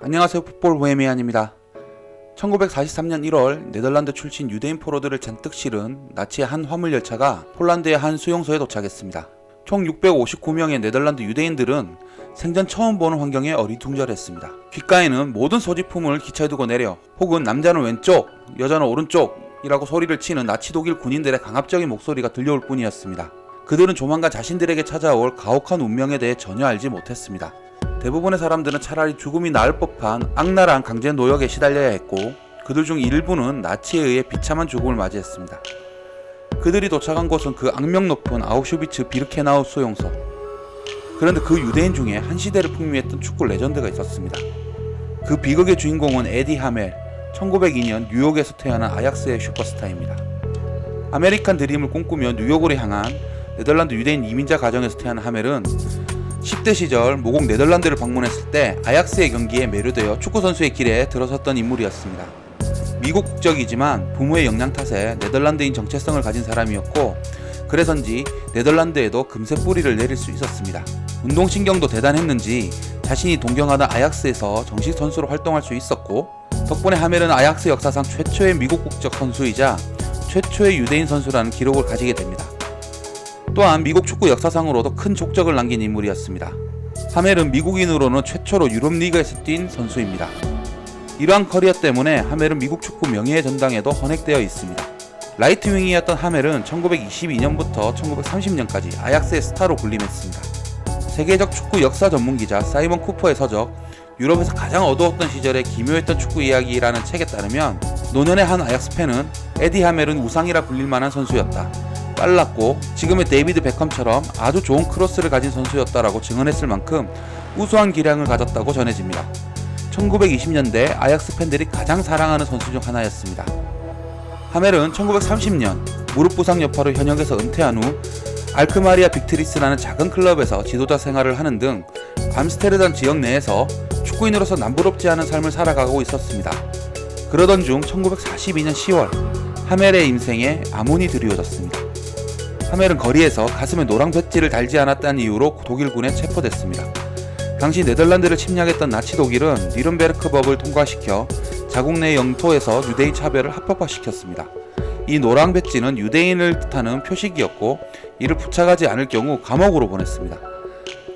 안녕하세요. 풋볼 보헤미안입니다. 1943년 1월 네덜란드 출신 유대인 포로들을 잔뜩 실은 나치의 한 화물 열차가 폴란드의 한 수용소에 도착했습니다. 총 659명의 네덜란드 유대인들은 생전 처음 보는 환경에 어리둥절했습니다. 귓가에는 모든 소지품을 기차에 두고 내려 혹은 남자는 왼쪽, 여자는 오른쪽이라고 소리를 치는 나치 독일 군인들의 강압적인 목소리가 들려올 뿐이었습니다. 그들은 조만간 자신들에게 찾아올 가혹한 운명에 대해 전혀 알지 못했습니다. 대부분의 사람들은 차라리 죽음이 나을 법한 악랄한 강제 노역에 시달려야 했고, 그들 중 일부는 나치에 의해 비참한 죽음을 맞이했습니다. 그들이 도착한 곳은 그 악명 높은 아우슈비츠 비르케나우 수용소. 그런데 그 유대인 중에 한 시대를 풍미했던 축구 레전드가 있었습니다. 그 비극의 주인공은 에디 하멜, 1902년 뉴욕에서 태어난 아약스의 슈퍼스타입니다. 아메리칸 드림을 꿈꾸며 뉴욕으로 향한 네덜란드 유대인 이민자 가정에서 태어난 하멜은 10대 시절 모국 네덜란드를 방문했을 때 아약스의 경기에 매료되어 축구선수의 길에 들어섰던 인물이었습니다. 미국 국적이지만 부모의 영향 탓에 네덜란드인 정체성을 가진 사람이었고, 그래서인지 네덜란드에도 금세 뿌리를 내릴 수 있었습니다. 운동신경도 대단했는지 자신이 동경하던 아약스에서 정식 선수로 활동할 수 있었고, 덕분에 하멜은 아약스 역사상 최초의 미국 국적 선수이자 최초의 유대인 선수라는 기록을 가지게 됩니다. 또한 미국 축구 역사상으로도 큰 족적을 남긴 인물이었습니다. 하멜은 미국인으로는 최초로 유럽 리그에서 뛴 선수입니다. 이러한 커리어 때문에 하멜은 미국 축구 명예의 전당에도 헌액되어 있습니다. 라이트 윙이었던 하멜은 1922년부터 1930년까지 아약스의 스타로 군림했습니다. 세계적 축구 역사 전문기자 사이먼 쿠퍼의 서적 유럽에서 가장 어두웠던 시절의 기묘했던 축구 이야기라는 책에 따르면, 노년의 한 아약스 팬은 에디 하멜은 우상이라 불릴 만한 선수였다. 빨랐고 지금의 데이비드 베컴처럼 아주 좋은 크로스를 가진 선수였다라고 증언했을 만큼 우수한 기량을 가졌다고 전해집니다. 1920년대 아약스 팬들이 가장 사랑하는 선수 중 하나였습니다. 하멜은 1930년 무릎 부상 여파로 현역에서 은퇴한 후 알크마리아 빅트리스라는 작은 클럽에서 지도자 생활을 하는 등 암스테르담 지역 내에서 축구인으로서 남부럽지 않은 삶을 살아가고 있었습니다. 그러던 중 1942년 10월 하멜의 인생에 아문이 드리워졌습니다. 하멜은 거리에서 가슴에 노랑 배지를 달지 않았다는 이유로 독일군에 체포됐습니다. 당시 네덜란드를 침략했던 나치 독일은 니른베르크법을 통과시켜 자국 내 영토에서 유대인 차별을 합법화시켰습니다. 이 노랑 배지는 유대인을 뜻하는 표식이었고, 이를 부착하지 않을 경우 감옥으로 보냈습니다.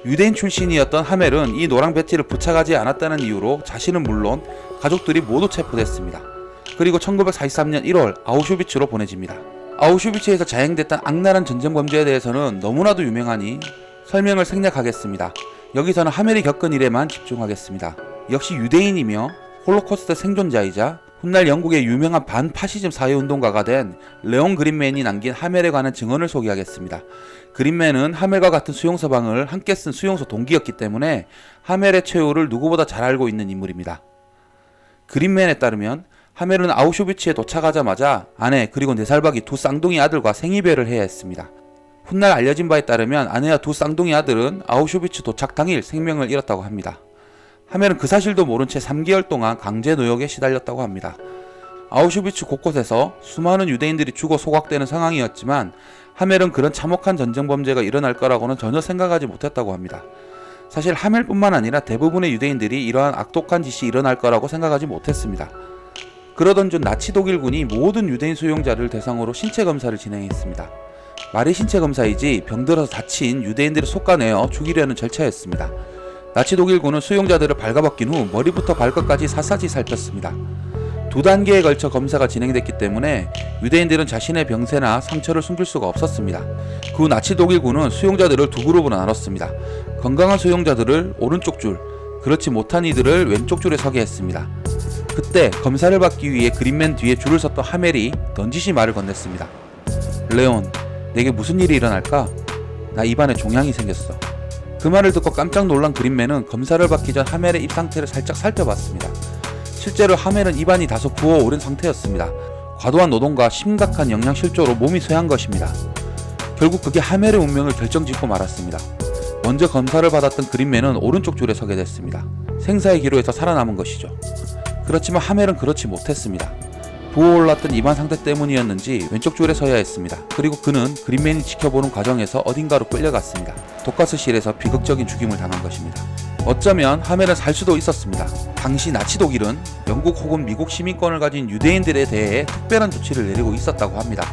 유대인 출신이었던 하멜은 이 노랑 배지를 부착하지 않았다는 이유로 자신은 물론 가족들이 모두 체포됐습니다. 그리고 1943년 1월 아우슈비츠로 보내집니다. 아우슈비츠에서 자행됐던 악랄한 전쟁 범죄에 대해서는 너무나도 유명하니 설명을 생략하겠습니다. 여기서는 하멜이 겪은 일에만 집중하겠습니다. 역시 유대인이며 홀로코스트 생존자이자 훗날 영국의 유명한 반파시즘 사회운동가가 된 레온 그린맨이 남긴 하멜에 관한 증언을 소개하겠습니다. 그린맨은 하멜과 같은 수용소 방을 함께 쓴 수용소 동기였기 때문에 하멜의 최후를 누구보다 잘 알고 있는 인물입니다. 그린맨에 따르면 하멜은 아우슈비츠에 도착하자마자 아내 그리고 4살박이 두 쌍둥이 아들과 생이별을 해야 했습니다. 훗날 알려진 바에 따르면 아내와 두 쌍둥이 아들은 아우슈비츠 도착 당일 생명을 잃었다고 합니다. 하멜은 그 사실도 모른 채 3개월 동안 강제 노역에 시달렸다고 합니다. 아우슈비츠 곳곳에서 수많은 유대인들이 죽어 소각되는 상황이었지만 하멜은 그런 참혹한 전쟁 범죄가 일어날 거라고는 전혀 생각하지 못했다고 합니다. 사실 하멜뿐만 아니라 대부분의 유대인들이 이러한 악독한 짓이 일어날 거라고 생각하지 못했습니다. 그러던 중 나치 독일군이 모든 유대인 수용자를 대상으로 신체 검사를 진행했습니다. 말이 신체 검사이지 병들어서 다친 유대인들을 솎아내어 죽이려는 절차였습니다. 나치 독일군은 수용자들을 발가벗긴 후 머리부터 발끝까지 샅샅이 살폈습니다. 2단계에 걸쳐 검사가 진행됐기 때문에 유대인들은 자신의 병세나 상처를 숨길 수가 없었습니다. 그 후 나치 독일군은 수용자들을 두 그룹으로 나눴습니다. 건강한 수용자들을 오른쪽 줄, 그렇지 못한 이들을 왼쪽 줄에 서게 했습니다. 그때 검사를 받기 위해 그린맨 뒤에 줄을 섰던 하멜이 넌지시 말을 건넸습니다. 레온, 내게 무슨 일이 일어날까? 나 입안에 종양이 생겼어. 그 말을 듣고 깜짝 놀란 그린맨은 검사를 받기 전 하멜의 입 상태를 살짝 살펴봤습니다. 실제로 하멜은 입안이 다소 부어오른 상태였습니다. 과도한 노동과 심각한 영양실조로 몸이 쇠한 것입니다. 결국 그게 하멜의 운명을 결정짓고 말았습니다. 먼저 검사를 받았던 그린맨은 오른쪽 줄에 서게 됐습니다. 생사의 기로에서 살아남은 것이죠. 그렇지만 하멜은 그렇지 못했습니다. 부어올랐던 입안 상태 때문이었는지 왼쪽 줄에 서야 했습니다. 그리고 그는 그린맨이 지켜보는 과정에서 어딘가로 끌려갔습니다. 독가스실에서 비극적인 죽임을 당한 것입니다. 어쩌면 하멜은 살 수도 있었습니다. 당시 나치 독일은 영국 혹은 미국 시민권을 가진 유대인들에 대해 특별한 조치를 내리고 있었다고 합니다.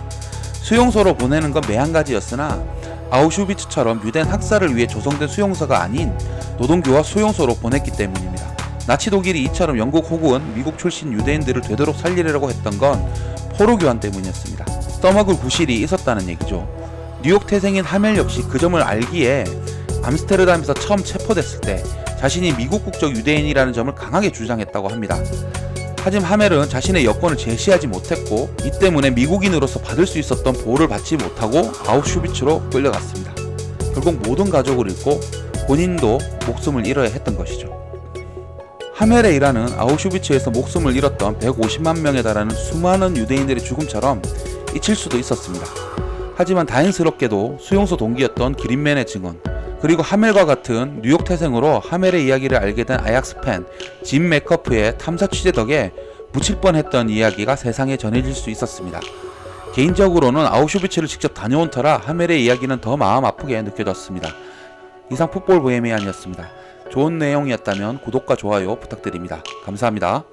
수용소로 보내는 건 매한가지였으나 아우슈비츠처럼 유대인 학살을 위해 조성된 수용소가 아닌 노동교화 수용소로 보냈기 때문입니다. 나치 독일이 이처럼 영국 혹은 미국 출신 유대인들을 되도록 살리려고 했던 건 포로 교환 때문이었습니다. 써먹을 구실이 있었다는 얘기죠. 뉴욕 태생인 하멜 역시 그 점을 알기에 암스테르담에서 처음 체포됐을 때 자신이 미국 국적 유대인이라는 점을 강하게 주장했다고 합니다. 하지만 하멜은 자신의 여권을 제시하지 못했고 이 때문에 미국인으로서 받을 수 있었던 보호를 받지 못하고 아우슈비츠로 끌려갔습니다. 결국 모든 가족을 잃고 본인도 목숨을 잃어야 했던 것이죠. 하멜의 일화는 아우슈비츠에서 목숨을 잃었던 150만 명에 달하는 수많은 유대인들의 죽음처럼 잊힐 수도 있었습니다. 하지만 다행스럽게도 수용소 동기였던 기린맨의 증언, 그리고 하멜과 같은 뉴욕 태생으로 하멜의 이야기를 알게 된 아약스 팬 짐 맥커프의 탐사 취재 덕에 묻힐 뻔했던 이야기가 세상에 전해질 수 있었습니다. 개인적으로는 아우슈비츠를 직접 다녀온 터라 하멜의 이야기는 더 마음 아프게 느껴졌습니다. 이상 풋볼 보헤미안이었습니다. 좋은 내용이었다면 구독과 좋아요 부탁드립니다. 감사합니다.